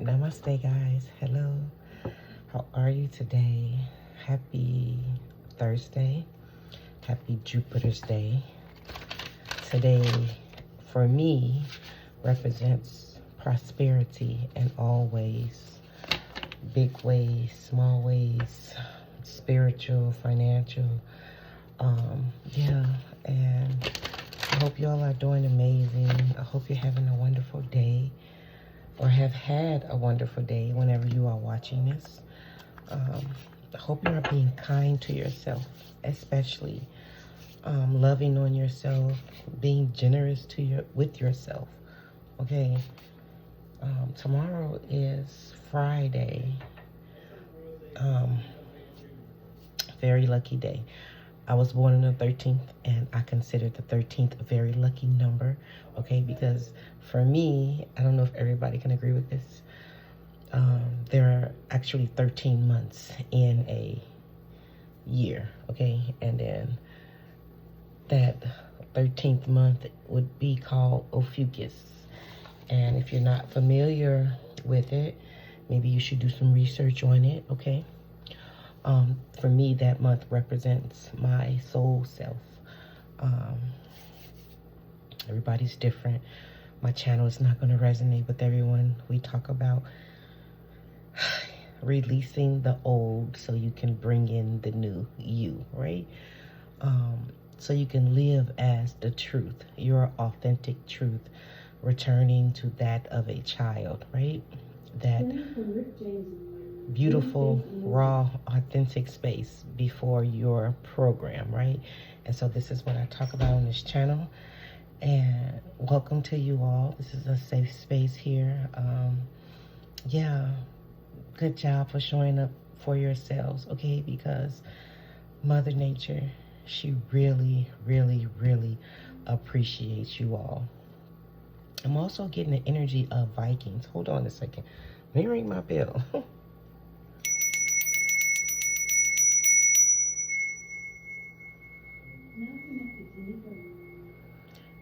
Namaste, guys. Hello. How are you today? Happy Thursday. Happy Jupiter's Day. Today, for me, represents prosperity in all ways. Big ways, small ways, spiritual, financial. And I hope you all are doing amazing. I hope you're having a wonderful day, or have had a wonderful day whenever you are watching this. I hope you are being kind to yourself, especially loving on yourself, being generous with yourself. Okay. Tomorrow is Friday. Very lucky day. I was born on the 13th, and I consider the 13th a very lucky number, okay? Because for me, I don't know if everybody can agree with this. There are actually 13 months in a year, okay? And then that 13th month would be called Ophiuchus. And if you're not familiar with it, maybe you should do some research on it, okay? For me, that month represents my soul self. Everybody's different. My channel is not going to resonate with everyone. We talk about releasing the old so you can bring in the new you, right? So you can live as the truth, your authentic truth, returning to that of a child, right? That beautiful, raw, authentic space before your program, right? And so this is what I talk about on this channel. And welcome to you all. This is a safe space here. Yeah, good job for showing up for yourselves, okay? Because Mother Nature, she really, really, really appreciates you all. I'm also getting the energy of Vikings. Hold on a second. Let me ring my bell.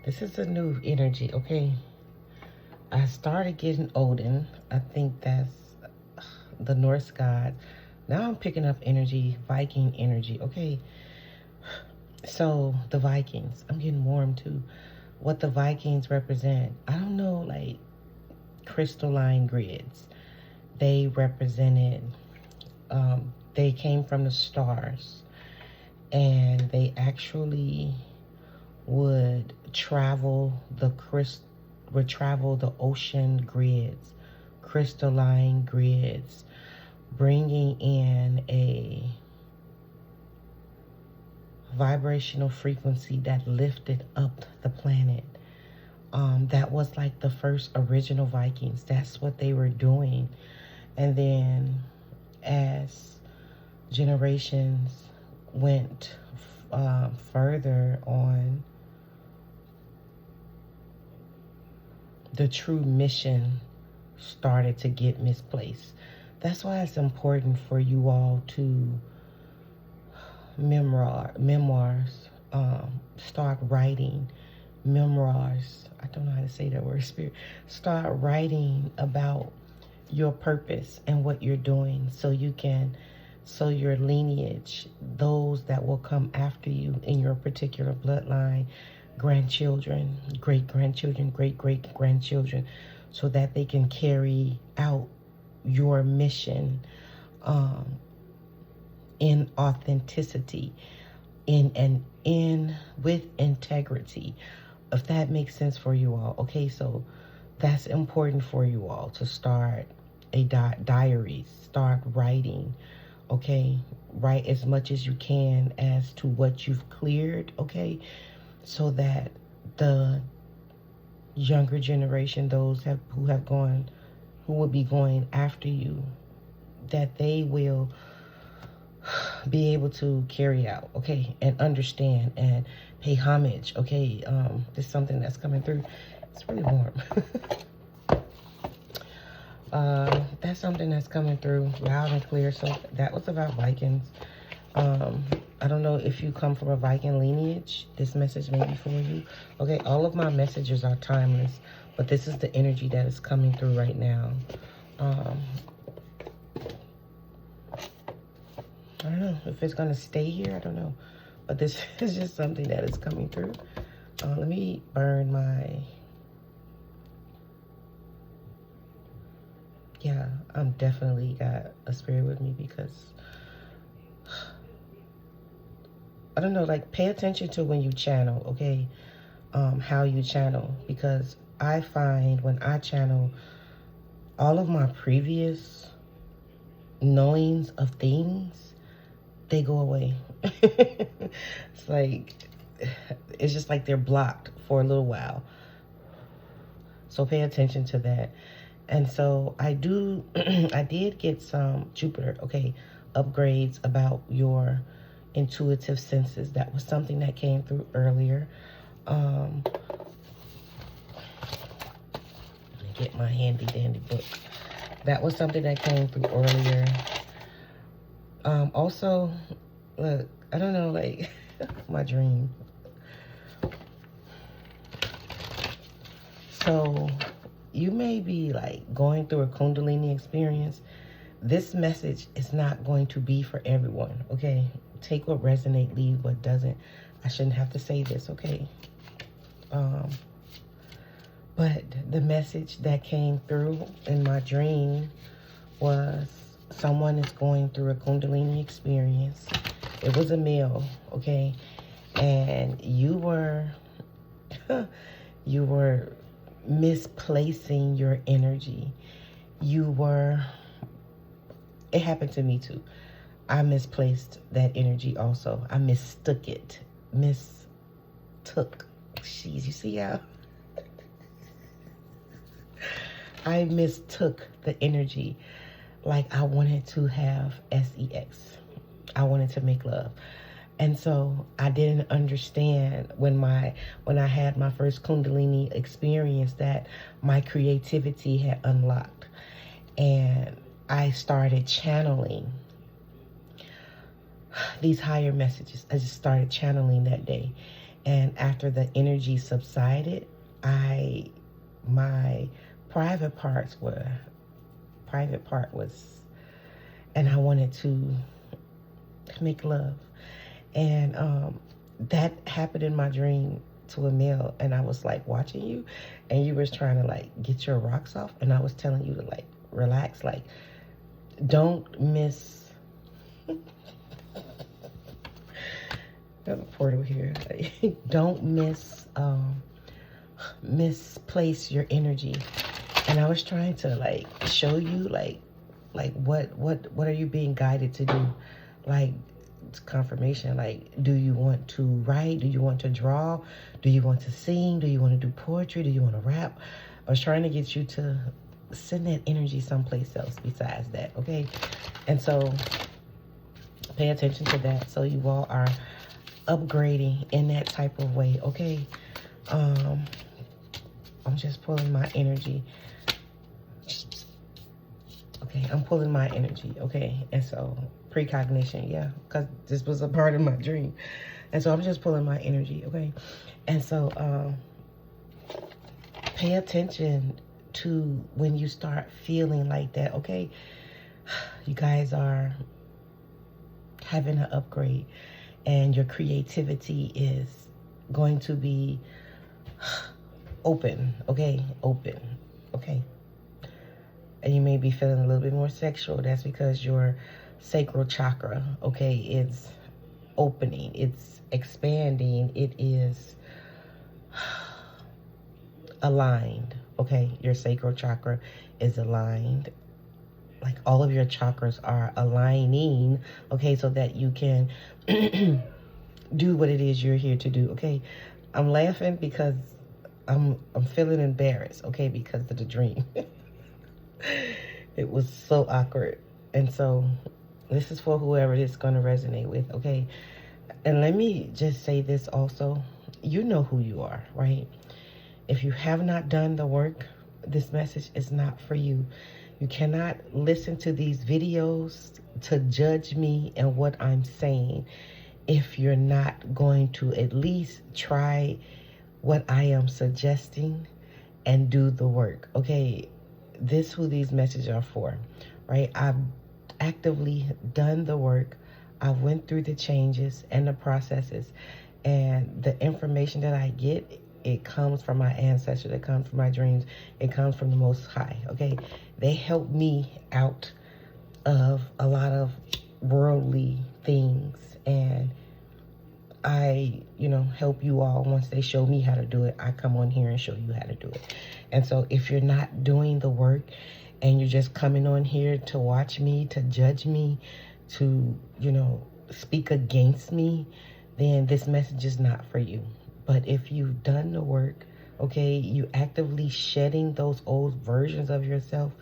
This is a new energy, okay? I started getting Odin. I think that's the Norse god. Now I'm picking up energy, Viking energy, okay? So the Vikings, I'm getting warm too. What the Vikings represent, I don't know, like crystalline grids. They represented, they came from the stars, and they actually would travel the ocean grids, crystalline grids, bringing in a vibrational frequency that lifted up the planet. That was like the first original Vikings. That's what they were doing. And then as generations went further on, the true mission started to get misplaced. That's why it's important for you all to memoirs, start writing memoirs. I don't know how to say that word, spirit. Start writing about your purpose and what you're doing, so your lineage, those that will come after you in your particular bloodline, grandchildren, great-grandchildren, great-great-grandchildren, so that they can carry out your mission in authenticity, with integrity, if that makes sense for you all. Okay, so that's important for you all to start a diary, start writing. Okay, write as much as you can as to what you've cleared, okay, so that the younger generation, those who will be going after you, that they will be able to carry out, okay, and understand and pay homage, okay. There's something that's coming through. It's really warm. That's something that's coming through loud and clear. So that was about Vikings. I don't know if you come from a Viking lineage. This message may be for you. Okay, all of my messages are timeless, but this is the energy that is coming through right now. I don't know if it's going to stay here. I don't know. But this is just something that is coming through. Let me burn my... Yeah, I'm definitely got a spirit with me because... I don't know, like, pay attention to when you channel, okay? How you channel. Because I find when I channel, all of my previous knowings of things, they go away. It's like, it's just like they're blocked for a little while. So pay attention to that. And so I did get some Jupiter, okay, upgrades about your intuitive senses. That was something that came through earlier. Let me get my handy dandy book. That was something that came through earlier. Also, look, I don't know, like, my dream. So you may be like going through a Kundalini experience. This message is not going to be for everyone, okay? Take what resonates, leave what doesn't. I shouldn't have to say this, okay? But the message that came through in my dream was someone is going through a Kundalini experience. It was a male, okay? And you were misplacing your energy. It happened to me too. I misplaced that energy also. I mistook it. Jeez, you see how? I mistook the energy. Like I wanted to have sex. I wanted to make love. And so I didn't understand when I had my first Kundalini experience that my creativity had unlocked. And I started channeling these higher messages. I just started channeling that day. And after the energy subsided, my private part was, and I wanted to make love. And that happened in my dream to a male, and I was like watching you, and you was trying to like get your rocks off, and I was telling you to like relax, like don't miss. Got a portal here. Don't misplace your energy. And I was trying to like show you like what are you being guided to do? Like confirmation, like do you want to write? Do you want to draw? Do you want to sing? Do you want to do poetry? Do you want to rap? I was trying to get you to send that energy someplace else besides that, okay? And so pay attention to that so you all are upgrading in that type of way, okay? I'm just pulling my energy. Okay, I'm pulling my energy, okay? And so precognition, yeah, because this was a part of my dream. And so I'm just pulling my energy, okay? And so pay attention to when you start feeling like that, okay? You guys are having an upgrade, and your creativity is going to be open, okay? Open, okay? And you may be feeling a little bit more sexual. That's because your sacral chakra, okay, is opening. It's expanding. It is aligned, okay? Your sacral chakra is aligned. Like all of your chakras are aligning, okay, so that you can do what it is you're here to do, okay? I'm laughing because I'm feeling embarrassed, okay, because of the dream. It was so awkward. And so this is for whoever it's going to resonate with, okay? And let me just say this also. You know who you are, right? If you have not done the work, this message is not for you. You cannot listen to these videos to judge me and what I'm saying if you're not going to at least try what I am suggesting and do the work, okay? this who these messages are for, right? I've actively done the work. I went through the changes and the processes, and the information that I get, it comes from my ancestors, it comes from my dreams, it comes from the Most High, okay? They help me out of a lot of worldly things, and I, help you all. Once they show me how to do it, I come on here and show you how to do it. And so if you're not doing the work and you're just coming on here to watch me, to judge me, to, speak against me, then this message is not for you. But if you've done the work, okay, you actively shedding those old versions of yourself,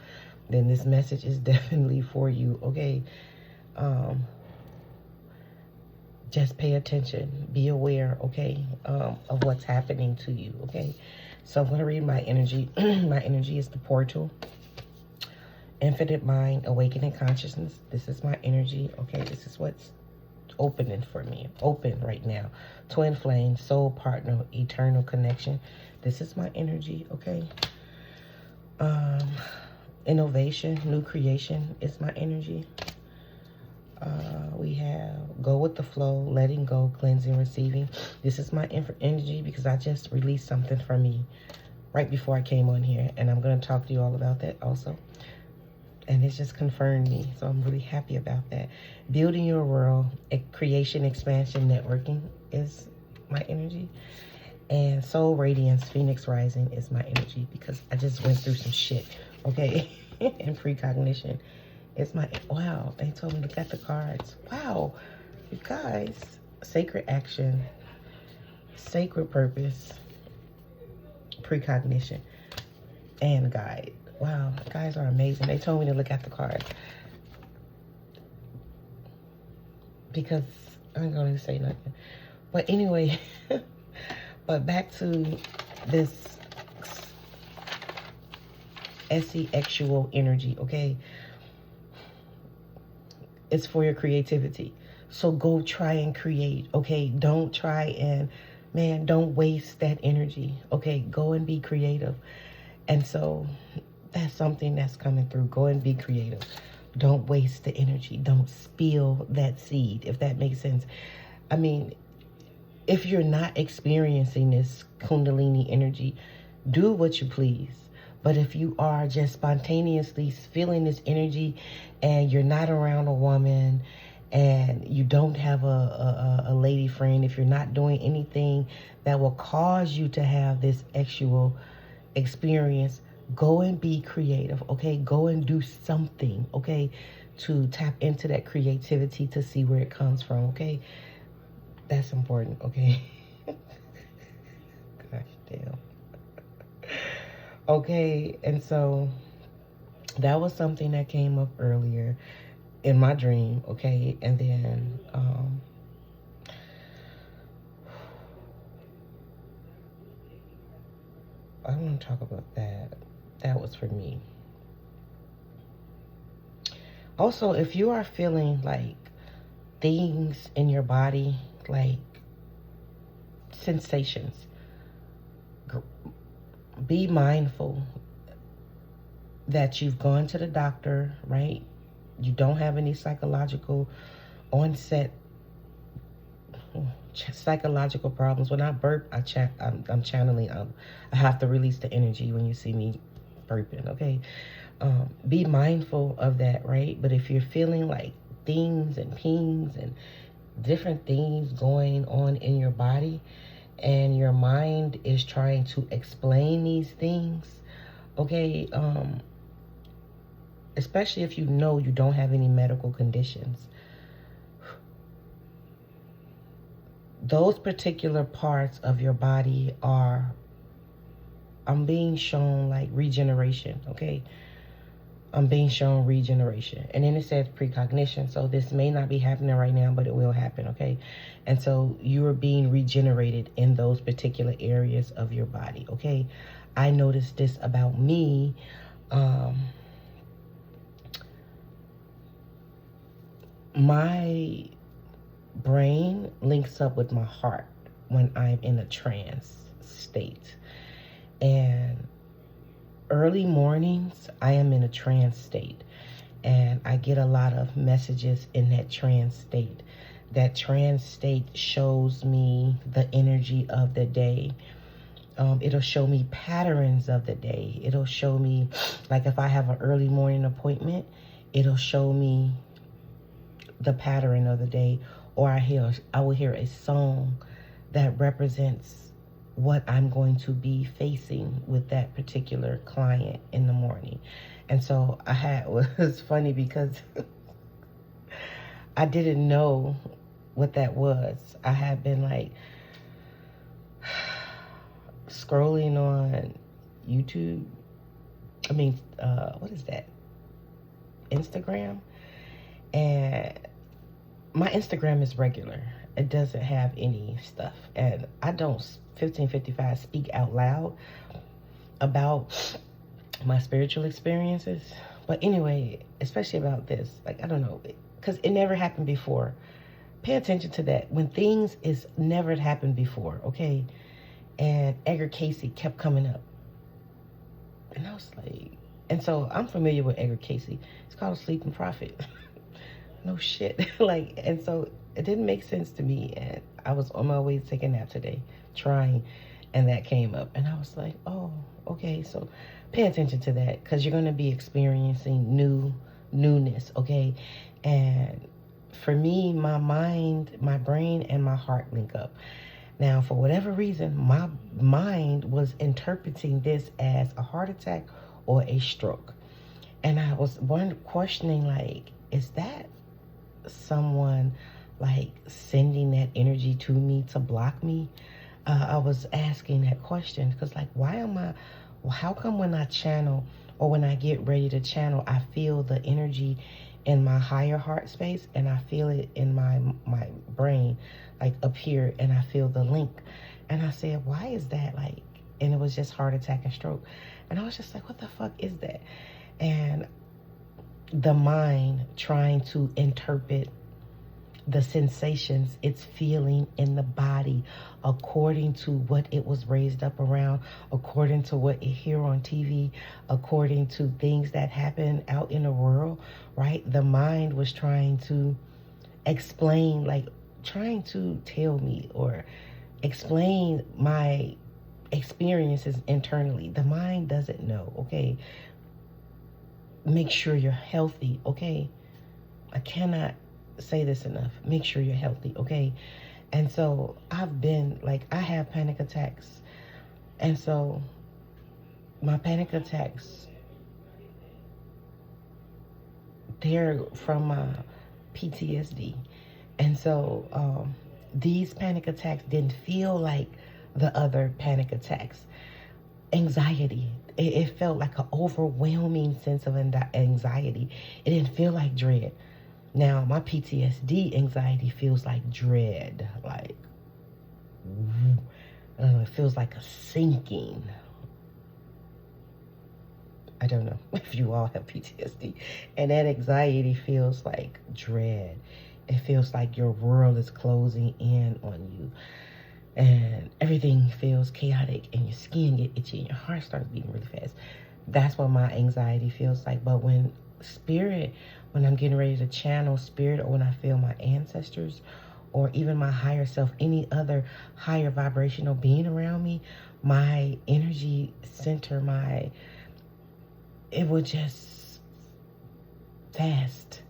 then this message is definitely for you, okay? Just pay attention, be aware, okay, of what's happening to you, okay? So I'm going to read my energy. My energy is the portal. Infinite mind, awakening consciousness. This is my energy, okay? This is what's opening for me. Open right now. Twin flame, soul partner, eternal connection. This is my energy, okay? Innovation, new creation is my energy. We have go with the flow, letting go, cleansing, receiving. This is my energy because I just released something from me right before I came on here, and I'm going to talk to you all about that also. And it's just confirmed me, so I'm really happy about that. Building your world, creation, expansion, networking is my energy. And soul radiance, phoenix rising is my energy because I just went through some shit, okay? And precognition is my, wow, they told me to look at the cards. Wow, you guys, sacred action, sacred purpose, precognition, and guide. Wow, guys are amazing. They told me to look at the cards because I ain't gonna say nothing. But anyway, but back to this sexual energy, okay? It's for your creativity. So go try and create, okay? Don't try and, man, don't waste that energy, okay? Go and be creative. And so that's something that's coming through. Go and be creative. Don't waste the energy. Don't spill that seed, if that makes sense. I mean, if you're not experiencing this Kundalini energy, do what you please. But if you are just spontaneously feeling this energy and you're not around a woman and you don't have a lady friend, if you're not doing anything that will cause you to have this sexual experience, go and be creative, okay? Go and do something, okay, to tap into that creativity to see where it comes from, okay? That's important, okay? Gosh damn. Okay, and so that was something that came up earlier in my dream, okay? And then I want to talk about that. That was for me. Also, if you are feeling like things in your body, like sensations, be mindful that you've gone to the doctor, right? You don't have any psychological onset psychological problems. When I burp, I'm channeling. I have to release the energy when you see me burping, okay? Be mindful of that, right? But if you're feeling like things and pings and different things going on in your body, and your mind is trying to explain these things, okay, especially if you know you don't have any medical conditions, those particular parts of your body are, I'm being shown like regeneration, okay? I'm being shown regeneration. And then it says precognition. So this may not be happening right now, but it will happen, okay? And so you are being regenerated in those particular areas of your body, okay? I noticed this about me. My brain links up with my heart when I'm in a trance state. And early mornings, I am in a trance state, and I get a lot of messages in that trance state. That trance state shows me the energy of the day. It'll show me patterns of the day. It'll show me, like if I have an early morning appointment, it'll show me the pattern of the day. Or I will hear a song that represents what I'm going to be facing with that particular client in the morning. And so it was funny because I didn't know what that was. I had been like scrolling on YouTube. What is that? Instagram. And my Instagram is regular. It doesn't have any stuff. And I don't 1555 speak out loud about my spiritual experiences. But anyway, especially about this, like, I don't know, because it never happened before. Pay attention to that. When things is never happened before, okay? And Edgar Casey kept coming up. And I was like, and so I'm familiar with Edgar Casey. It's called Sleeping Prophet. No shit. Like, and so it didn't make sense to me. And I was on my way to take a nap today, trying, and that came up. And I was like, oh, okay. So pay attention to that, because you're going to be experiencing newness, okay? And for me, my mind, my brain, and my heart link up. Now, for whatever reason, my mind was interpreting this as a heart attack or a stroke. And I was questioning, like, is that someone like sending that energy to me to block me? I was asking that question because, like, how come when I channel or when I get ready to channel, I feel the energy in my higher heart space and I feel it in my brain, like up here, and I feel the link. And I said, why is that? Like, and it was just heart attack and stroke. And I was just like, what the fuck is that? And the mind trying to interpret the sensations it's feeling in the body according to what it was raised up around, according to what it hear on TV, according to things that happen out in the world, right? The mind was trying to explain, like trying to tell me or explain my experiences internally. The mind doesn't know, okay? Make sure you're healthy, okay? I cannot say this enough. Make sure you're healthy, okay? And so I've been like, I have panic attacks. And so my panic attacks, they're from my PTSD. And so these panic attacks didn't feel like the other panic attacks. Anxiety, it felt like an overwhelming sense of anxiety. It didn't feel like dread. Now, my PTSD anxiety feels like dread. Like, it feels like a sinking. I don't know if you all have PTSD. And that anxiety feels like dread. It feels like your world is closing in on you. And everything feels chaotic, and your skin get itchy, and your heart starts beating really fast. That's what my anxiety feels like. But when I'm getting ready to channel spirit, or when I feel my ancestors, or even my higher self, any other higher vibrational being around me, my energy center, it was just fast.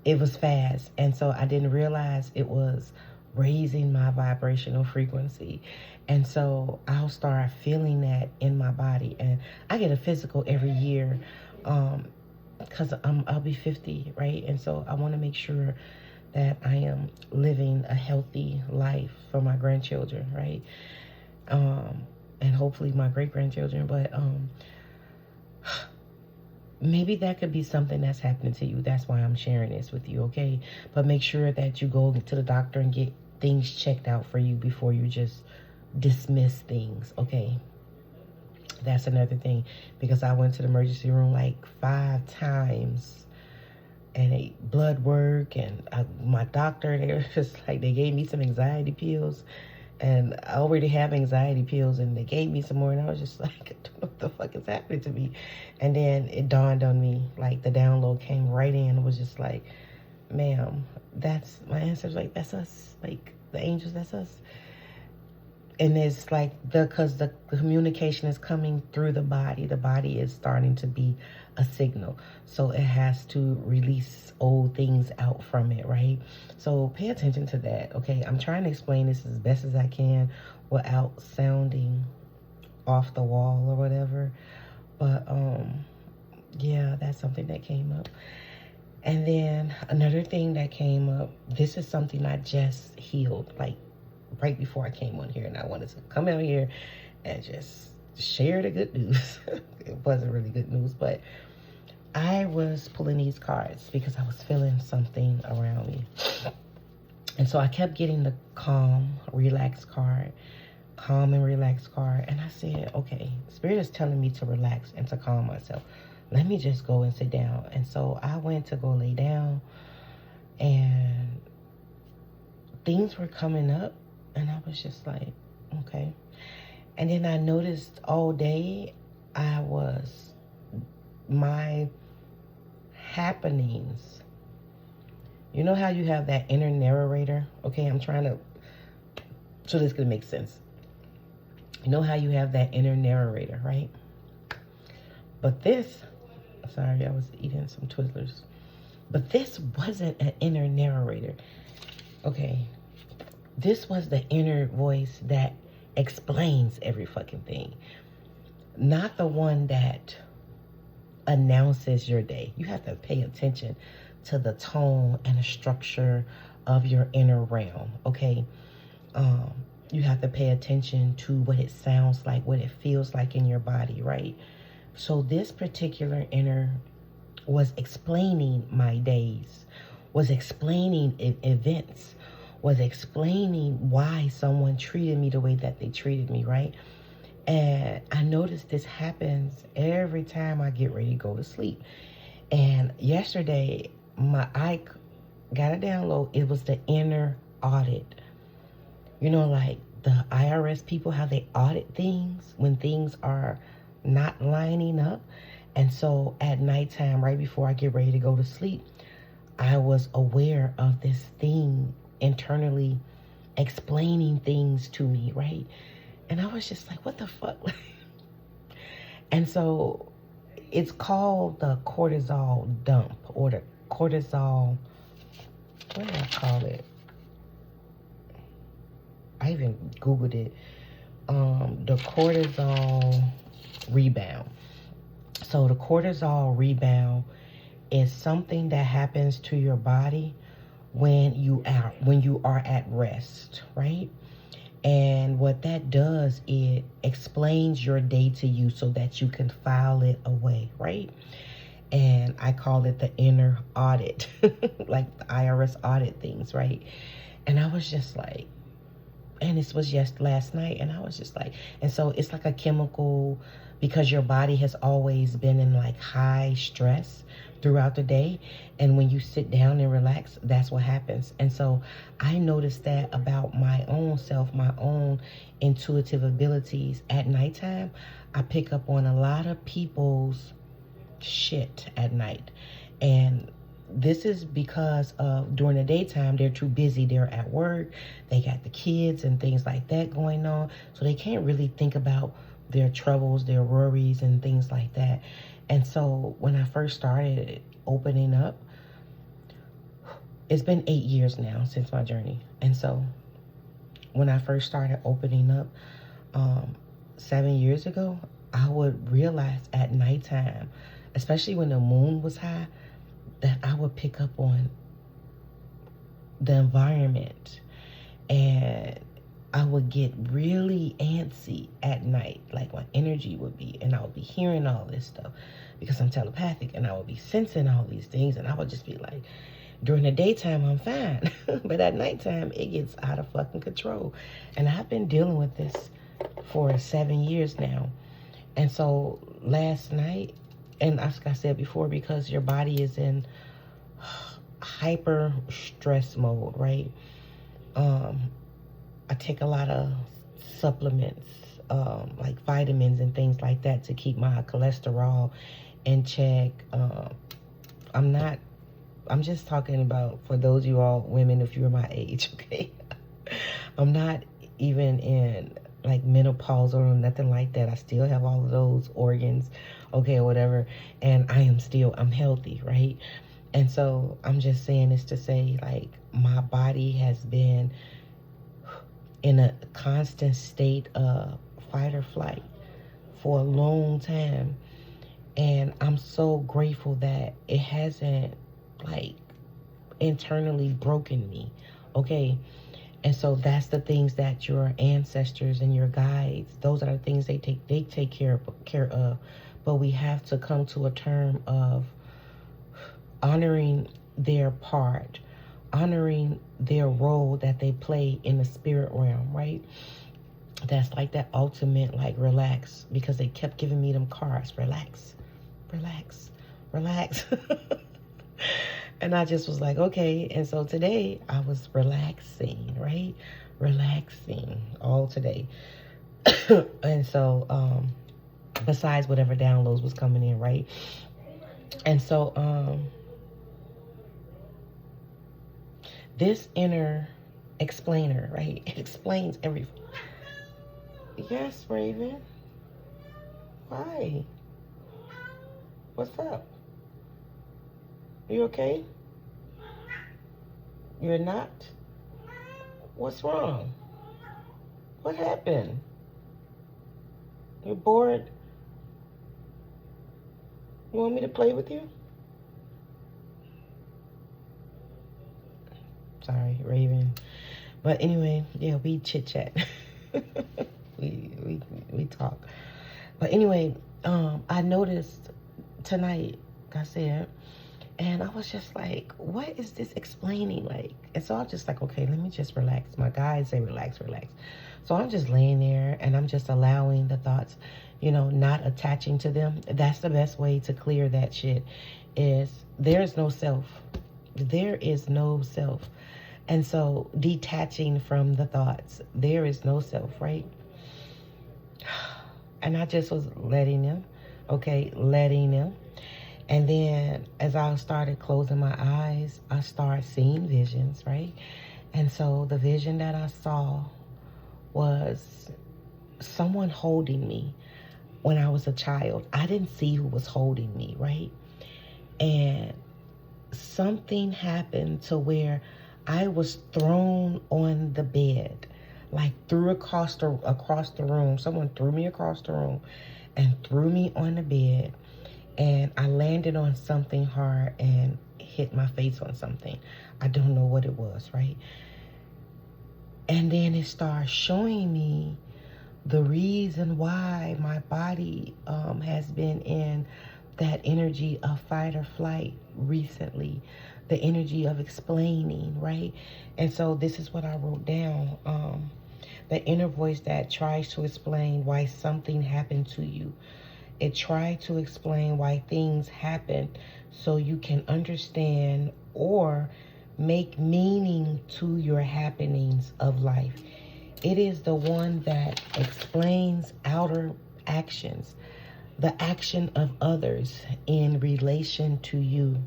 It was fast. And so I didn't realize it was raising my vibrational frequency. And so I'll start feeling that in my body. And I get a physical every year because I'll be 50, right? And so I want to make sure that I am living a healthy life for my grandchildren, right? And hopefully my great-grandchildren. But maybe that could be something that's happening to you. That's why I'm sharing this with you, okay? But make sure that you go to the doctor and get things checked out for you before you just dismiss things, okay? That's another thing, because I went to the emergency room like 5 times and a blood work, and my doctor, they were just like, they gave me some anxiety pills, And I already have anxiety pills, and they gave me some more, and I was just like, I don't know what the fuck is happening to me. And then it dawned on me, like the download came right in. It was just like, ma'am, that's my answer. Like, that's us. Like, the angels, that's us. And it's like, because the communication is coming through the body is starting to be a signal, so it has to release old things out from it, right? So pay attention to that. Okay, I'm trying to explain this as best as I can without sounding off the wall or whatever, but yeah, that's something that came up. And then another thing that came up, this is something I just healed, like right before I came on here, and I wanted to come out here and just share the good news. It wasn't really good news, but I was pulling these cards because I was feeling something around me. And so I kept getting the calm, relax card, calm and relax card. And I said, okay, Spirit is telling me to relax and to calm myself. Let me just go and sit down. And so I went to go lay down, and things were coming up, and I was just like, okay. And then I noticed all day my happenings. You know how you have that inner narrator? Okay, I'm trying to, so this could make sense. You know how you have that inner narrator, right? But this, sorry, I was eating some Twizzlers. But this wasn't an inner narrator. Okay, this was the inner voice that explains every fucking thing. Not the one that announces your day. You have to pay attention to the tone and the structure of your inner realm, okay? You have to pay attention to what it sounds like, what it feels like in your body, right? So this particular inner was explaining my days, was explaining events, was explaining why someone treated me the way that they treated me, right? And I noticed this happens every time I get ready to go to sleep. And yesterday, I got a download. It was the inner audit. You know, like the IRS people, how they audit things when things are not lining up. And so at nighttime, right before I get ready to go to sleep, I was aware of this thing internally explaining things to me, right? And I was just like, what the fuck? And so it's called the cortisol dump, or the cortisol, what did I call it? I even Googled it. The cortisol rebound. So the cortisol rebound is something that happens to your body when you are at rest, right? And what that does, it explains your day to you so that you can file it away, right? And I call it the inner audit, like the IRS audit things, right? And I was just like, and this was just last night, and I was just like, and so it's like a chemical, because your body has always been in like high stress throughout the day, and when you sit down and relax, that's what happens. And so I noticed that about my own self, my own intuitive abilities. At nighttime, I pick up on a lot of people's shit at night, and this is because of during the daytime, they're too busy. They're at work, they got the kids and things like that going on, so they can't really think about their troubles, their worries, and things like that. And so when I first started opening up, it's been 8 years now since my journey. And so when I first started opening up 7 years ago, I would realize at nighttime, especially when the moon was high, that I would pick up on the environment, and I would get really antsy at night, like my energy would be, and I would be hearing all this stuff because I'm telepathic, and I would be sensing all these things, and I would just be like, during the daytime, I'm fine, but at nighttime, it gets out of fucking control. And I've been dealing with this for 7 years now. And so last night, and as I said before, because your body is in hyper stress mode, right? I take a lot of supplements, like vitamins and things like that to keep my cholesterol in check. I'm just talking about for those of you all women, if you're my age, okay? I'm not even in like menopause or nothing like that. I still have all of those organs, okay, or whatever. And I'm healthy, right? And so I'm just saying this to say, like, my body has been in a constant state of fight or flight for a long time. And I'm so grateful that it hasn't, like, internally broken me, okay? And so that's the things that your ancestors and your guides, those are the things they take care of. But we have to come to a term of honoring their part, honoring their role that they play in the spirit realm, right? That's like that ultimate, like, relax, because they kept giving me them cards. Relax, relax, relax. And I just was like, okay. And so today I was relaxing, right? Relaxing all today. And so, besides whatever downloads was coming in, right? And so, this inner explainer, right? It explains everything. Yes, Raven. Why? What's up? You okay? You're not? What's wrong? What happened? You're bored? You want me to play with you? Sorry, Raven. But anyway, yeah, we chit chat. we talk. But anyway, I noticed tonight, like I said, and I was just like, what is this explaining? Like, and so I'm just like, okay, let me just relax. My guys say relax, relax. So I'm just laying there and I'm just allowing the thoughts, not attaching to them. That's the best way to clear that shit, is there's no self. There is no self. And so detaching from the thoughts, there is no self, right? And I just was letting them, okay, letting them. And then as I started closing my eyes, I started seeing visions, right? And so the vision that I saw was someone holding me when I was a child. I didn't see who was holding me, right? And something happened to where I was thrown on the bed, like threw across the room. Someone threw me across the room and threw me on the bed. And I landed on something hard and hit my face on something. I don't know what it was, right? And then it started showing me the reason why my body has been in that energy of fight or flight recently. The energy of explaining, right? And so this is what I wrote down. The inner voice that tries to explain why something happened to you. It tried to explain why things happen so you can understand or make meaning to your happenings of life. It is the one that explains outer actions, the action of others in relation to you.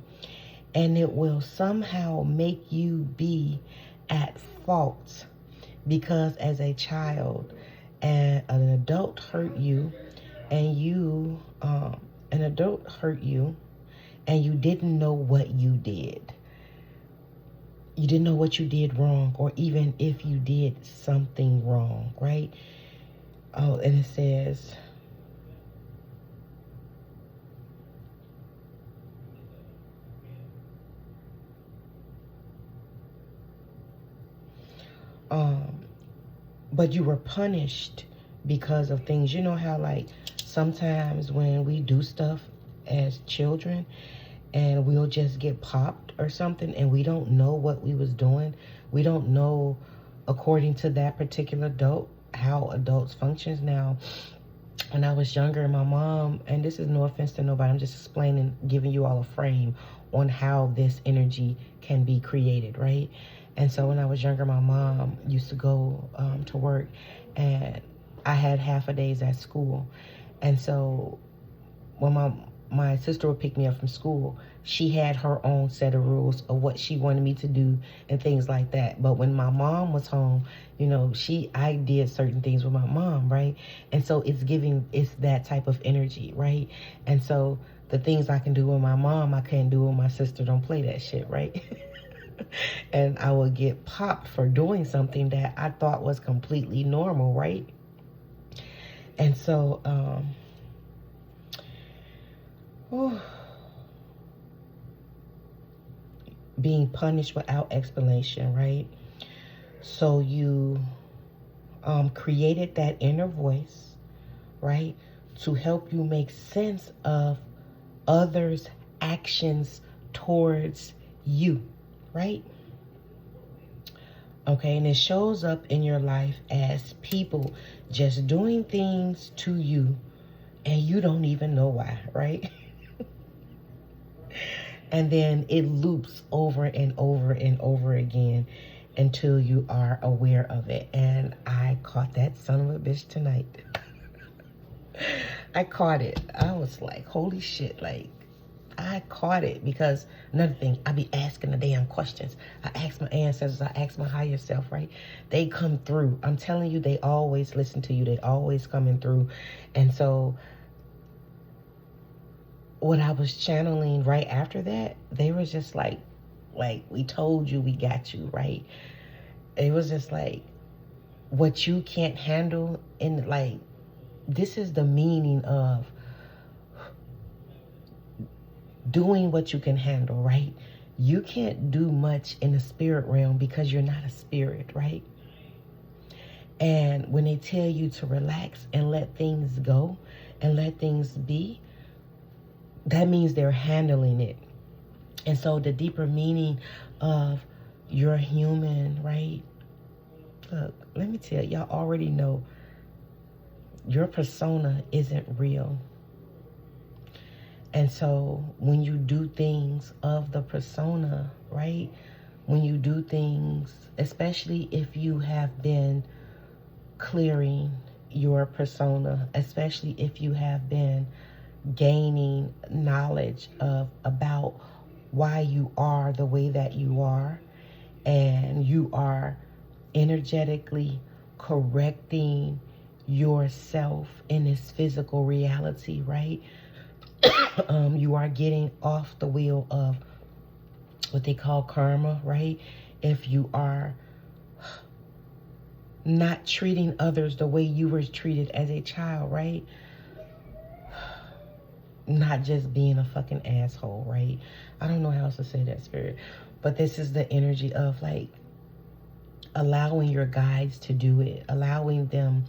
And it will somehow make you be at fault because as a child, an adult hurt you, and an adult hurt you, and you didn't know what you did. You didn't know what you did wrong, or even if you did something wrong, right? Oh, and it says, but you were punished because of things. You know how, like, sometimes when we do stuff as children and we'll just get popped or something and we don't know what we was doing. We don't know, according to that particular adult, how adults functions. Now, when I was younger, my mom, and this is no offense to nobody, I'm just explaining, giving you all a frame on how this energy can be created, right? And so when I was younger, my mom used to go to work, and I had half a days at school. And so when my sister would pick me up from school, she had her own set of rules of what she wanted me to do and things like that. But when my mom was home, you know, I did certain things with my mom, right? And so it's that type of energy, right? And so the things I can do with my mom, I can't do with my sister. Don't play that shit, right? And I would get popped for doing something that I thought was completely normal, right? And so, being punished without explanation, right? So you created that inner voice, right, to help you make sense of others' actions towards you, right? Okay, and it shows up in your life as people just doing things to you and you don't even know why, right? And then it loops over and over and over again until you are aware of it. And I caught that son of a bitch tonight. I caught it. I was like, holy shit, like, I caught it. Because another thing, I be asking the damn questions. I ask my ancestors, I ask my higher self, right? They come through. I'm telling you, they always listen to you. They always coming through. And so what I was channeling right after that, they were just like, we told you, we got you, right? It was just like, what you can't handle, and like, this is the meaning of doing what you can handle, right? You can't do much in the spirit realm because you're not a spirit, right? And when they tell you to relax and let things go and let things be, that means they're handling it. And so the deeper meaning of you're human, right? Look, let me tell y'all already know your persona isn't real. And so when you do things of the persona, right? When you do things, especially if you have been clearing your persona, especially if you have been gaining knowledge about why you are the way that you are, and you are energetically correcting yourself in this physical reality, right? You are getting off the wheel of what they call karma, right? If you are not treating others the way you were treated as a child, right? Not just being a fucking asshole, right? I don't know how else to say that, spirit. But this is the energy of like allowing your guides to do it, allowing them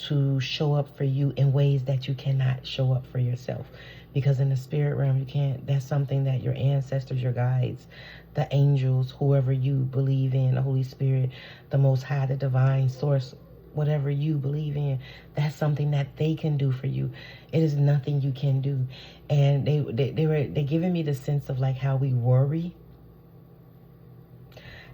to show up for you in ways that you cannot show up for yourself. Because in the spirit realm, you can't, that's something that your ancestors, your guides, the angels, whoever you believe in, the Holy Spirit, the Most High, the divine source, whatever you believe in, that's something that they can do for you. It is nothing you can do. And they giving me the sense of like how we worry,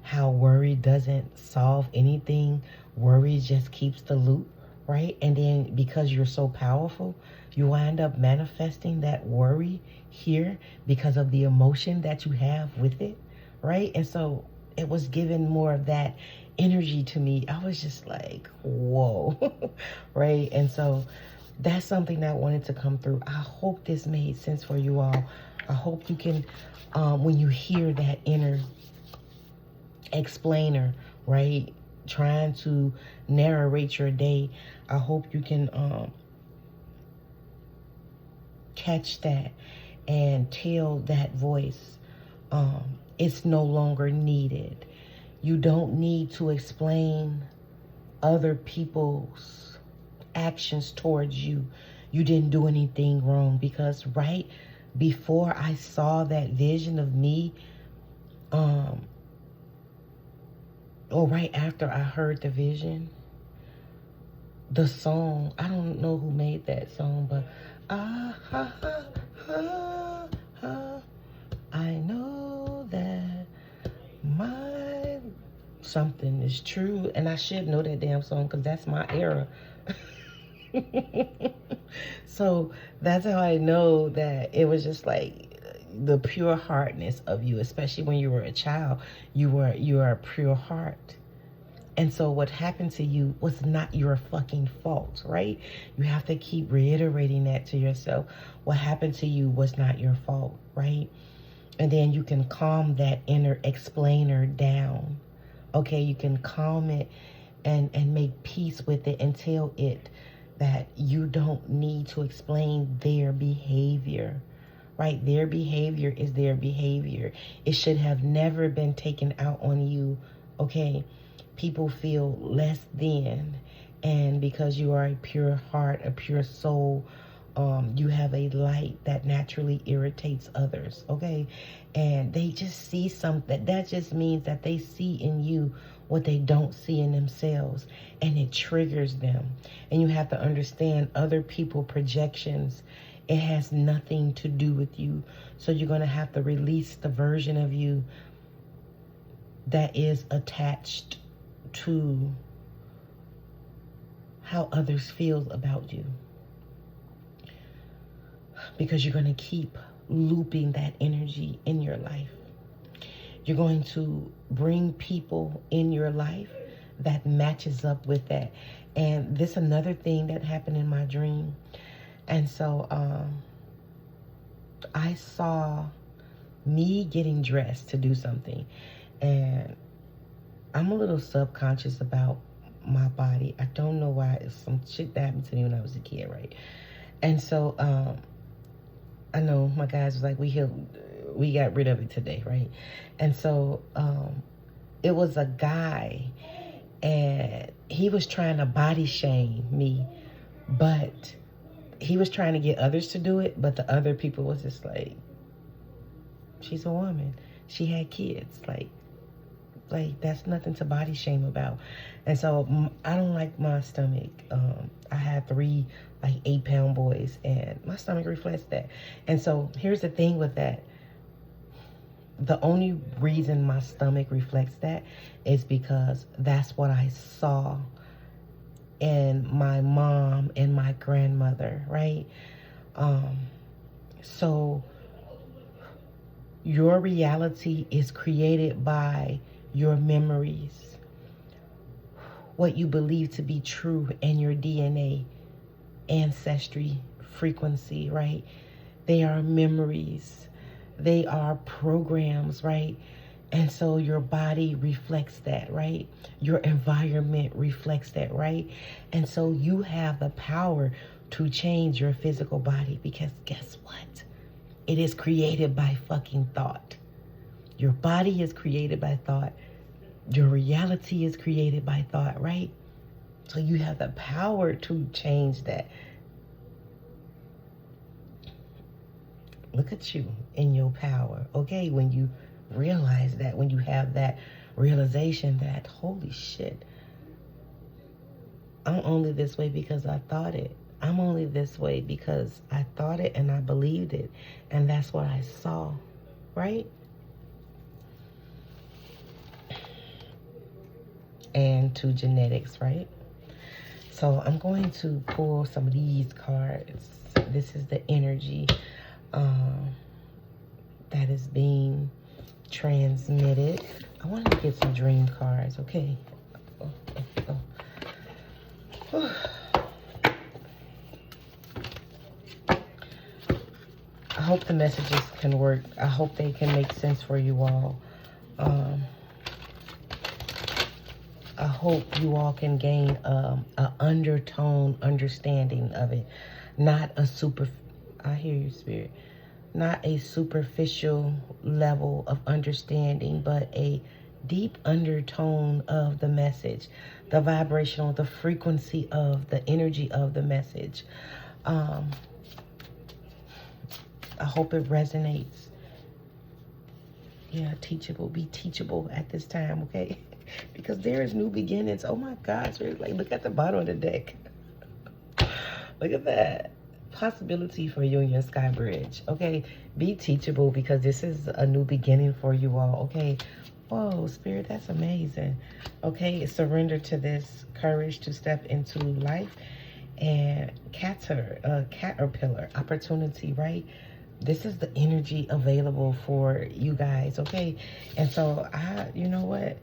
how worry doesn't solve anything. Worry just keeps the loop, right? And then because you're so powerful, you wind up manifesting that worry here because of the emotion that you have with it, right? And so it was given more of that energy to me. I was just like, whoa, right? And so that's something that wanted to come through. I hope this made sense for you all. I hope you can, when you hear that inner explainer, right, trying to narrate your day, I hope you can catch that and tell that voice it's no longer needed. You don't need to explain other people's actions towards you. You didn't do anything wrong, because right before I saw that vision of me, or right after I heard the vision, the song, I don't know who made that song, but I know that my something is true. And I should know that damn song because that's my era. So that's how I know that it was just like the pure heartness of you, especially when you were a child. You are a pure heart. And so what happened to you was not your fucking fault, right? You have to keep reiterating that to yourself. What happened to you was not your fault, right? And then you can calm that inner explainer down. Okay, you can calm it and make peace with it and tell it that you don't need to explain their behavior, right? Their behavior is their behavior. It should have never been taken out on you, okay? People feel less than, and because you are a pure heart, a pure soul, you have a light that naturally irritates others, okay? And they just see something. That just means that they see in you what they don't see in themselves, and it triggers them. And you have to understand other people's projections. It has nothing to do with you. So you're going to have to release the version of you that is attached to how others feel about you, because you're going to keep looping that energy in your life. You're going to bring people in your life that matches up with that. And this another thing that happened in my dream. And so I saw me getting dressed to do something, and I'm a little subconscious about my body. I don't know why. It's some shit that happened to me when I was a kid, right? And so I know my guys was like, we got rid of it today, right? And so it was a guy, and he was trying to body shame me, but he was trying to get others to do it, but the other people was just like, she's a woman, she had kids, like that's nothing to body shame about. And so I don't like my stomach. I had 3 like 8-pound boys, and my stomach reflects that. And so here's the thing with that. The only reason my stomach reflects that is because that's what I saw in my mom and my grandmother, right? So your reality is created by your memories, what you believe to be true in your DNA, ancestry, frequency, right? They are memories. They are programs, right? And so your body reflects that, right? Your environment reflects that, right? And so you have the power to change your physical body, because guess what? It is created by fucking thought. Your body is created by thought. Your reality is created by thought, right? So you have the power to change that. Look at you in your power, okay? When you realize that, when you have that realization that, holy shit, I'm only this way because I thought it. I'm only this way because I thought it and I believed it. And that's what I saw, right? And to genetics, right? So I'm going to pull some of these cards. This is the energy that is being transmitted. I want to get some dream cards, okay? I hope the messages can work. I hope they can make sense for you all. I hope you all can gain an undertone understanding of it. Not a I hear you, Spirit. Not a superficial level of understanding, but a deep undertone of the message, the vibrational, the frequency of the energy of the message. I hope it resonates. Yeah, teachable. Be teachable at this time, okay? Because there is new beginnings. Oh my gosh, like look at the bottom of the deck. Look at that. Possibility for Union Sky Bridge. Okay, be teachable because this is a new beginning for you all. Okay, Whoa, Spirit, that's amazing. Okay, surrender to this courage to step into life and caterpillar opportunity, right? This is the energy available for you guys, okay? And so you know what?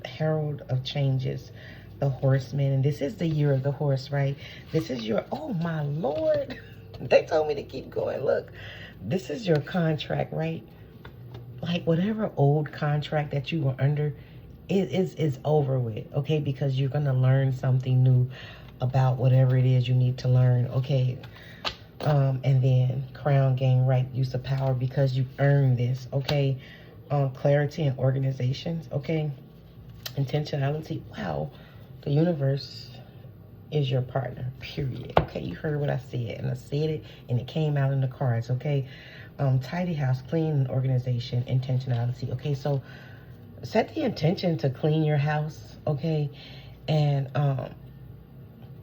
Herald of changes, the horseman, and this is the year of the horse, right? This is your, oh my Lord. They told me to keep going. Look, this is your contract, right? Like whatever old contract that you were under, is over with, okay? Because you're gonna learn something new about whatever it is you need to learn, okay? And then crown, gain right use of power because you earned this, okay? Clarity and organizations, okay? Intentionality. Wow, the universe is your partner, period. Okay, you heard what I said, and I said it, and it came out in the cards, okay? Tidy house, clean organization, intentionality. Okay, so set the intention to clean your house, okay? And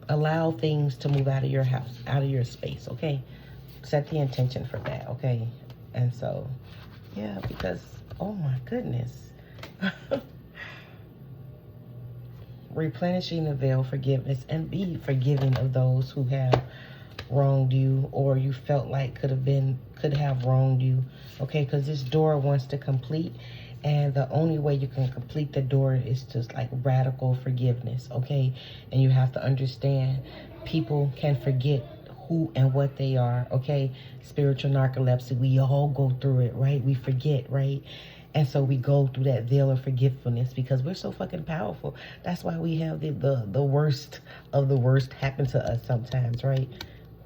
allow things to move out of your house, out of your space, okay? Set the intention for that, okay? And so, yeah, because, oh my goodness. Replenishing the veil, forgiveness, and be forgiving of those who have wronged you or you felt like could have wronged you, okay? Because this door wants to complete, and the only way you can complete the door is just like radical forgiveness, okay? And you have to understand people can forget who and what they are, okay? Spiritual narcolepsy, we all go through it, right? We forget, right? And so we go through that veil of forgetfulness because we're so fucking powerful. That's why we have the worst of the worst happen to us sometimes, right?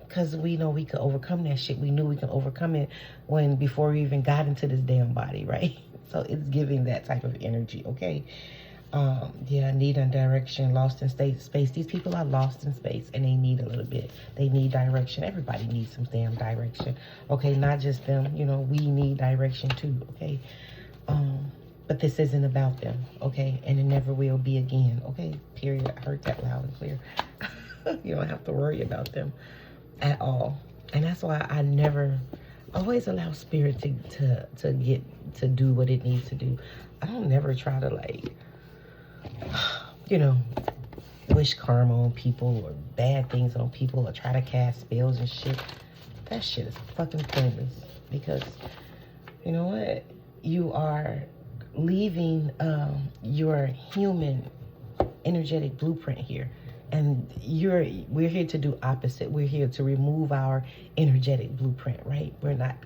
Because we know we could overcome that shit. We knew we could overcome it before we even got into this damn body, right? So it's giving that type of energy, okay? Yeah, need a direction, lost in space. These people are lost in space and they need a little bit. They need direction. Everybody needs some damn direction, okay? Not just them, you know, we need direction too, okay? But this isn't about them, okay? And it never will be again, okay? Period. I heard that loud and clear. You don't have to worry about them at all. And that's why I never always allow spirit to do what it needs to do. I don't never try to, like, you know, wish karma on people or bad things on people or try to cast spells and shit. That shit is fucking pointless because you know what? You are leaving your human energetic blueprint here. And we're here to do opposite. We're here to remove our energetic blueprint, right? We're not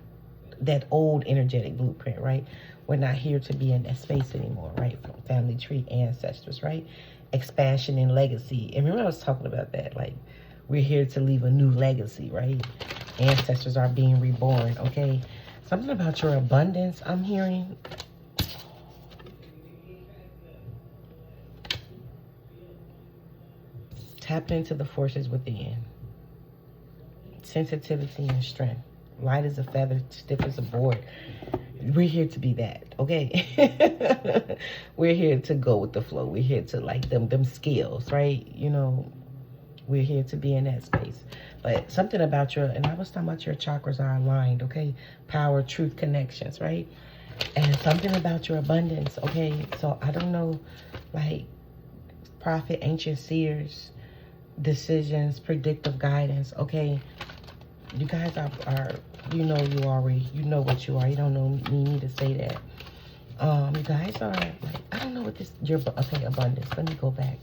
that old energetic blueprint, right? We're not here to be in that space anymore, right? From family tree, ancestors, right? Expansion and legacy. And remember I was talking about that, like we're here to leave a new legacy, right? Ancestors are being reborn, okay? Something about your abundance I'm hearing. Tapping into the forces within. Sensitivity and strength. Light as a feather, stiff as a board. We're here to be that, okay? We're here to go with the flow. We're here to like them skills, right? You know, we're here to be in that space. But something about and I was talking about your chakras are aligned, okay? Power, truth, connections, right? And something about your abundance, okay? So I don't know, like prophet, ancient seers, decisions, predictive guidance, okay? You guys are you know what you are. You don't need to say that. You guys are like, I don't know what okay, abundance. Let me go back.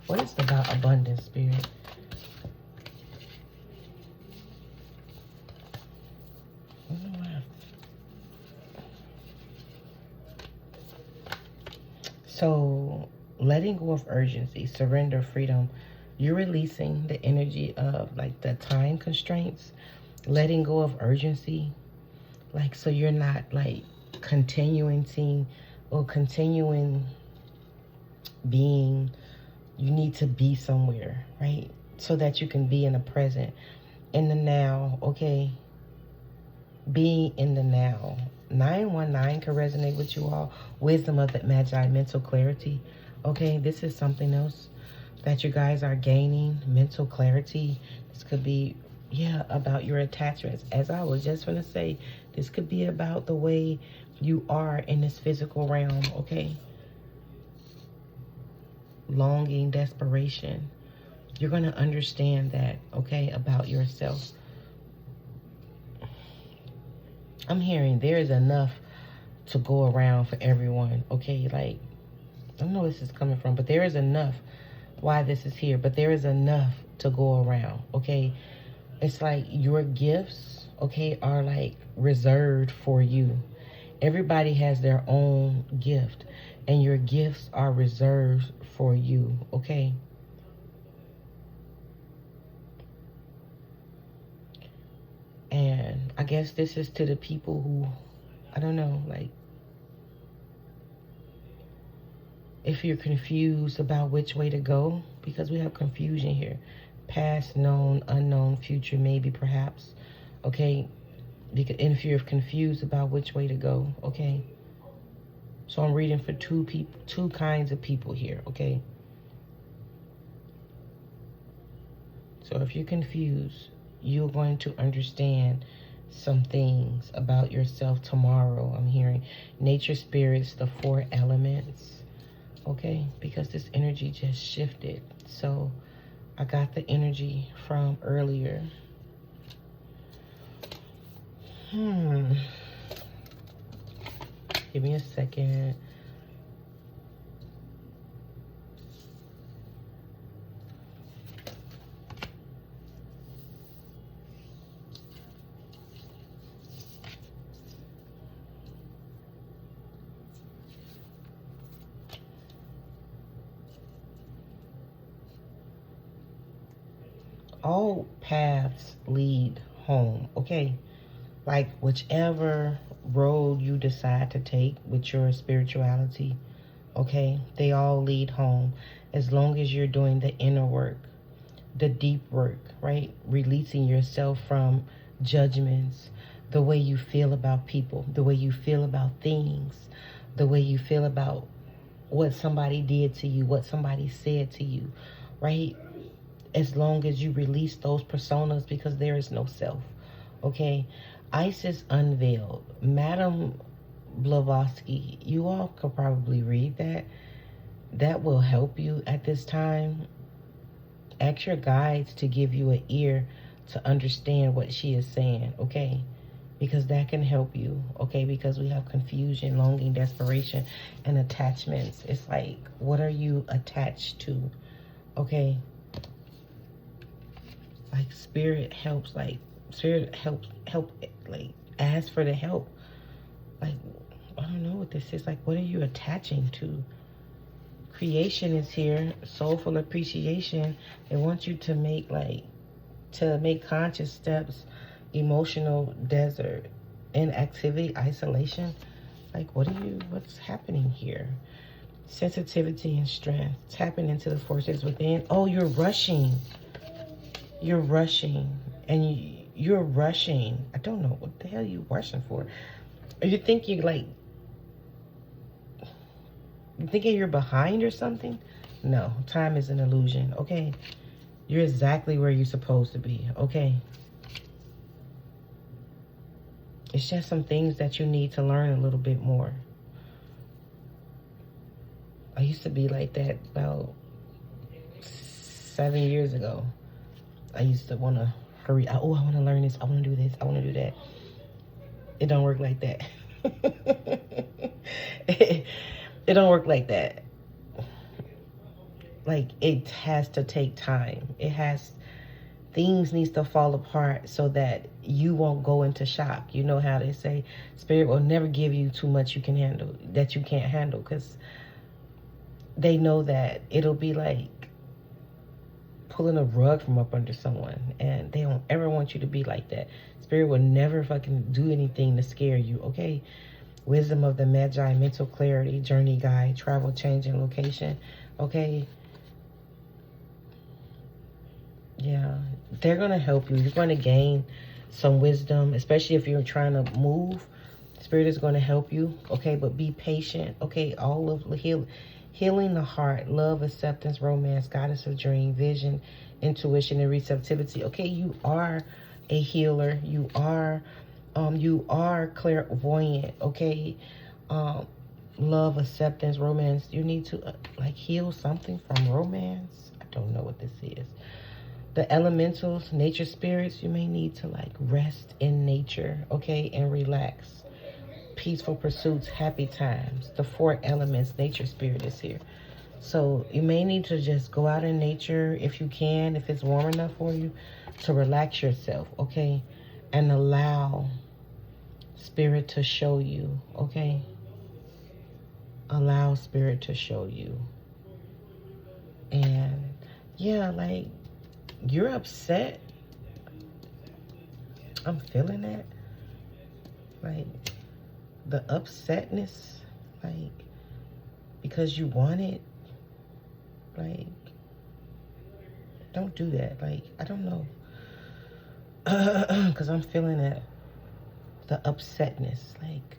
What is about abundance, spirit? So, letting go of urgency, surrender, freedom. You're releasing the energy of like the time constraints, letting go of urgency. Like, so you're not like continuing being, you need to be somewhere, right? So that you can be in the present, in the now, okay? Be in the now. 919 can resonate with you all. Wisdom of the Magi, mental clarity. Okay, this is something else that you guys are gaining. Mental clarity. This could be, Yeah, about your attachments. As I was just going to say, this could be about the way you are in this physical realm, okay? Longing, desperation. You're going to understand that, okay, about yourself. I'm hearing there is enough to go around for everyone, okay? Like, I don't know where this is coming from, but there is enough why this is here, but there is enough to go around, okay? It's like your gifts, okay, are like reserved for you. Everybody has their own gift, and your gifts are reserved for you, okay? And I guess this is to the people who, I don't know, like, if you're confused about which way to go, because we have confusion here. Past, known, unknown, future, maybe, perhaps, okay? Because, and if you're confused about which way to go, okay? So I'm reading for two kinds of people here, okay? So if you're confused, you're going to understand some things about yourself tomorrow. I'm hearing nature, spirits, the four elements, okay? Because this energy just shifted. So I got the energy from earlier. Give me a second. All paths lead home, okay? Like whichever road you decide to take with your spirituality, okay, they all lead home, as long as you're doing the inner work, the deep work, right? Releasing yourself from judgments, the way you feel about people, the way you feel about things, the way you feel about what somebody did to you, what somebody said to you, right? As long as you release those personas, because there is no self, okay? Isis Unveiled, Madame Blavatsky, you all could probably read that. That will help you at this time. Ask your guides to give you an ear to understand what she is saying, okay? Because that can help you, okay? Because we have confusion, longing, desperation, and attachments. It's like, what are you attached to, okay? Like spirit helps, like like ask for the help. Like, I don't know what this is. Like, what are you attaching to? Creation is here, soulful appreciation. They want you to make conscious steps, emotional desert, inactivity, isolation. Like, what's happening here? Sensitivity and strength, tapping into the forces within. Oh, you're rushing. You're rushing, and you're rushing. I don't know what the hell you're rushing for. Are you thinking you're behind or something? No, time is an illusion, okay? You're exactly where you're supposed to be, okay? It's just some things that you need to learn a little bit more. I used to be like that about 7 years ago. I used to want to hurry. Oh, I want to learn this. I want to do this. I want to do that. It don't work like that. It don't work like that. Like, it has to take time. Things needs to fall apart so that you won't go into shock. You know how they say spirit will never give you too much that you can't handle, because they know that it'll be like pulling a rug from up under someone, and they don't ever want you to be like that. Spirit will never fucking do anything to scare you, okay? Wisdom of the Magi, mental clarity, journey guide, travel, change, and location, okay? Yeah, they're going to help you. You're going to gain some wisdom, especially if you're trying to move. Spirit is going to help you, okay? But be patient, okay? All of healing the heart, love, acceptance, romance, goddess of dream, vision, intuition, and receptivity. Okay, you are a healer. You are clairvoyant, okay? Love, acceptance, romance. You need to like heal something from romance. I don't know what this is. The elementals, nature spirits, you may need to like rest in nature, okay, and relax. Peaceful pursuits, happy times. The 4 elements, nature spirit is here. So you may need to just go out in nature if you can, if it's warm enough for you, to relax yourself, okay? And allow spirit to show you, okay? Allow spirit to show you. And yeah, like, you're upset. I'm feeling that. Like, the upsetness, like, because you want it. Like, don't do that. Like, I don't know. Because I'm feeling that. The upsetness. Like,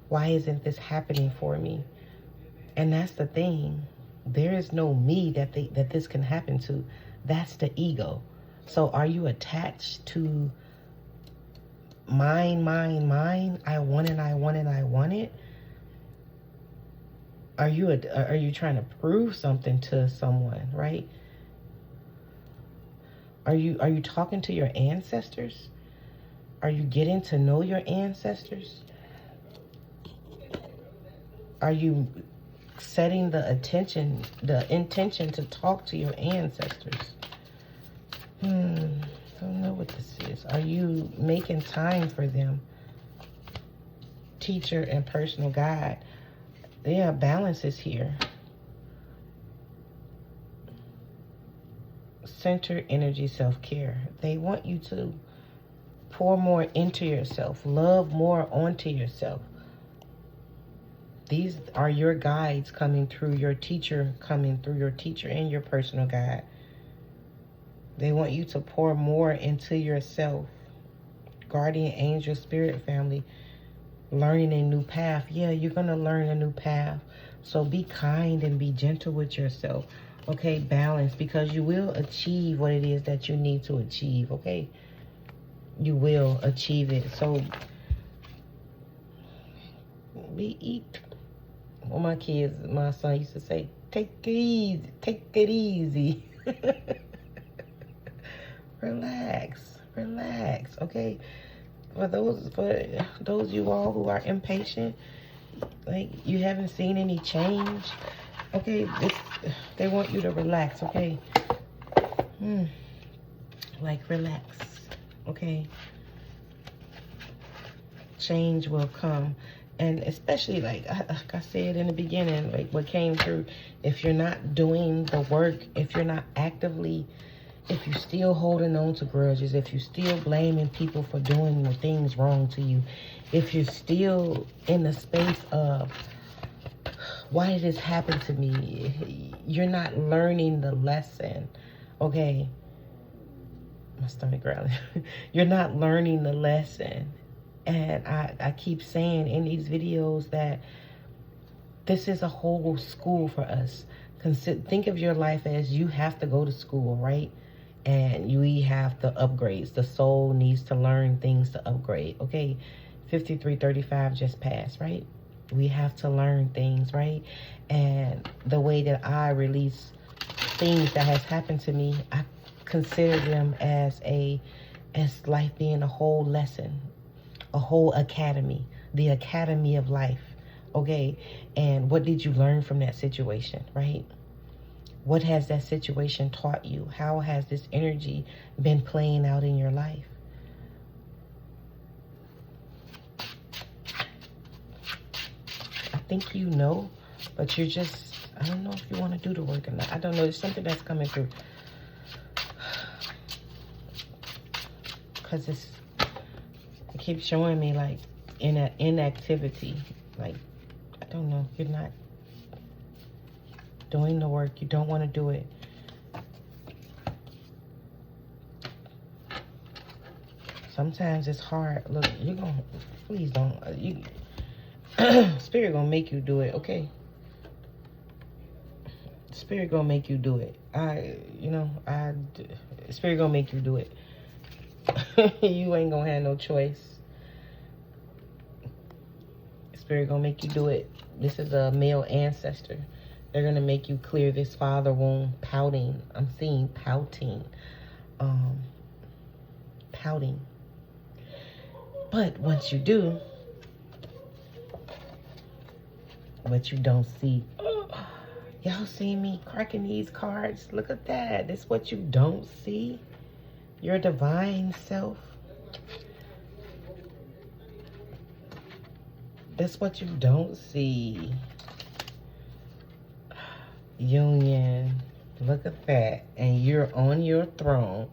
why isn't this happening for me? And that's the thing. There is no me that this can happen to. That's the ego. So are you attached to mine? I want it, I want it, I want it. Are you trying to prove something to someone, right? Are you talking to your ancestors? Are you getting to know your ancestors? Are you setting the intention to talk to your ancestors? Don't know what this is. Are you making time for them? Teacher and personal guide. Yeah, balance is here. Center energy, self-care. They want you to pour more into yourself, love more onto yourself. These are your guides coming through, your teacher and your personal guide. They want you to pour more into yourself. Guardian angel, spirit family, learning a new path. Yeah, you're going to learn a new path. So be kind and be gentle with yourself. Okay, balance, because you will achieve what it is that you need to achieve, okay? You will achieve it. So well, my son used to say, take it easy. Relax, okay? For those you all who are impatient, like you haven't seen any change, okay? They want you to relax, okay? Like, relax, okay? Change will come. And especially, like I said in the beginning, like what came through, if you're not doing the work, if you're not actively, if you're still holding on to grudges, if you're still blaming people for doing the things wrong to you, if you're still in the space of, why did this happen to me? You're not learning the lesson, okay? My stomach growling. You're not learning the lesson. And I keep saying in these videos that this is a whole school for us. Think of your life as you have to go to school, right? And we have the upgrades. The soul needs to learn things to upgrade, okay? 5335 just passed, right? We have to learn things, right? And the way that I release things that has happened to me, I consider them as life being a whole lesson, a whole academy, the academy of life, okay? And what did you learn from that situation, right? What has that situation taught you? How has this energy been playing out in your life? I think you know, but you're just, I don't know if you want to do the work or not. I don't know. There's something that's coming through. Because it keeps showing me like inactivity. Like, I don't know. You're not doing the work. You don't want to do it. Sometimes it's hard. Look, you're going to, please don't. Spirit going to make you do it, okay? Spirit going to make you do it. Spirit going to make you do it. You ain't gonna have no choice. Spirit gonna make you do it. This is a male ancestor. They're gonna make you clear this father wound. Pouting. I'm seeing pouting. Pouting. But once you do, what you don't see. Y'all see me cracking these cards? Look at that. This is what you don't see. Your divine self. That's what you don't see. Union. Look at that. And you're on your throne.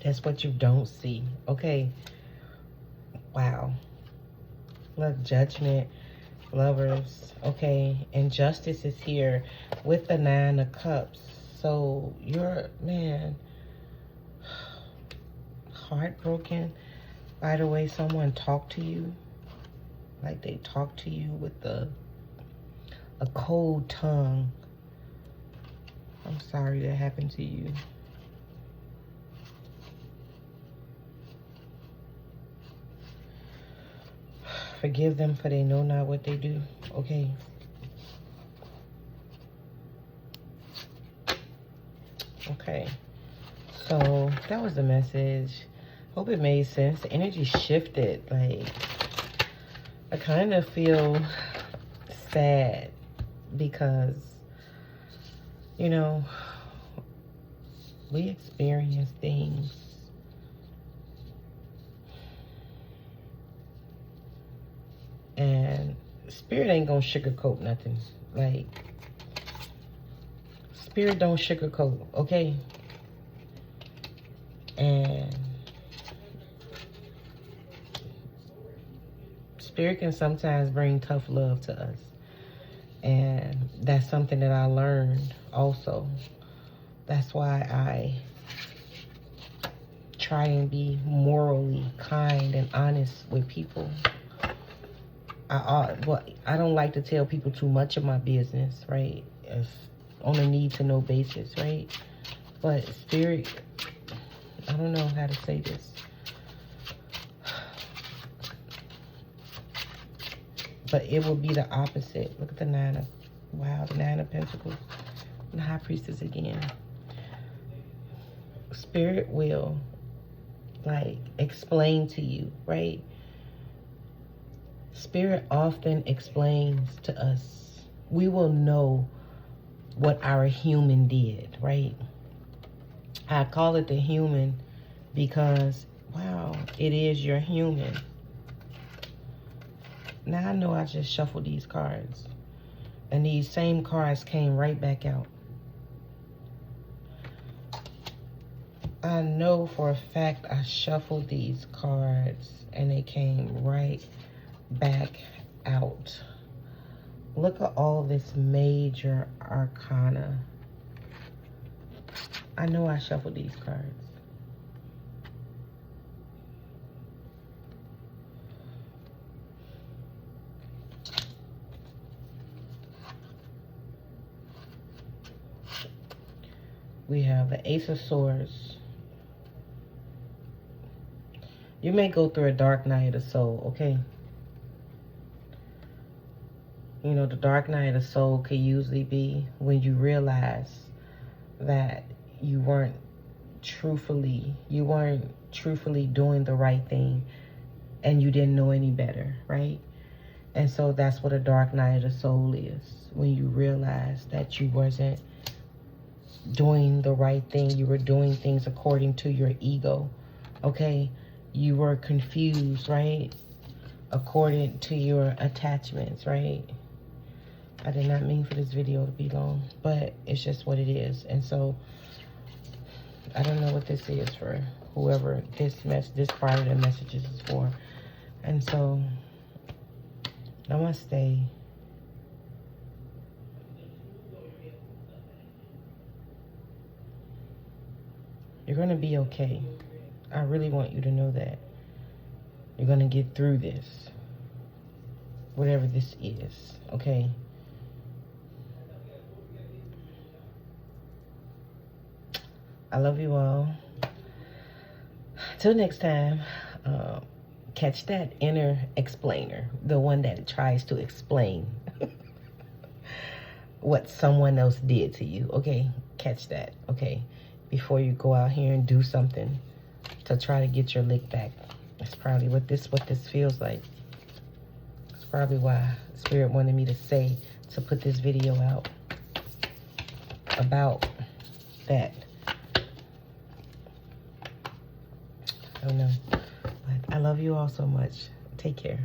That's what you don't see. Okay. Wow. Look, Judgment. Lovers. Okay. And Justice is here with the 9 of Cups. So you're, man, heartbroken. By the way, someone talked to you. Like they talked to you with a cold tongue. I'm sorry that happened to you. Forgive them, for they know not what they do. Okay. Okay. So that was the message. Hope it made sense. The energy shifted. Like, I kind of feel sad because, you know, we experience things and Spirit ain't gonna sugarcoat nothing. Like, Spirit don't sugarcoat, okay? And Spirit can sometimes bring tough love to us. And that's something that I learned also. That's why I try and be morally kind and honest with people. I don't like to tell people too much of my business, right? It's on a need-to-know basis, right? But Spirit, I don't know how to say this. But it will be the opposite. Look at the 9 of, wow, the 9 of Pentacles. The High Priestess again. Spirit will, like, explain to you, right? Spirit often explains to us. We will know what our human did, right? I call it the human because, wow, it is your human. Now, I know I just shuffled these cards. And these same cards came right back out. I know for a fact I shuffled these cards and they came right back out. Look at all this major arcana. I know I shuffled these cards. We have the Ace of Swords. You may go through a dark night of the soul, okay? You know, the dark night of the soul could usually be when you realize that you weren't truthfully doing the right thing and you didn't know any better, right? And so that's what a dark night of the soul is. When you realize that you wasn't doing the right thing. You were doing things according to your ego, okay? You were confused, right? According to your attachments, right? I did not mean for this video to be long, but it's just what it is. And so I don't know what this is for whoever this part of the messages is for. And so namaste. You're going to be okay. I really want you to know that. You're going to get through this. Whatever this is, okay? I love you all. Till next time, catch that inner explainer, the one that tries to explain what someone else did to you. Okay, catch that. Okay, before you go out here and do something to try to get your lick back. That's probably what this feels like. It's probably why Spirit wanted me to put this video out about that. I don't know. But I love you all so much. Take care.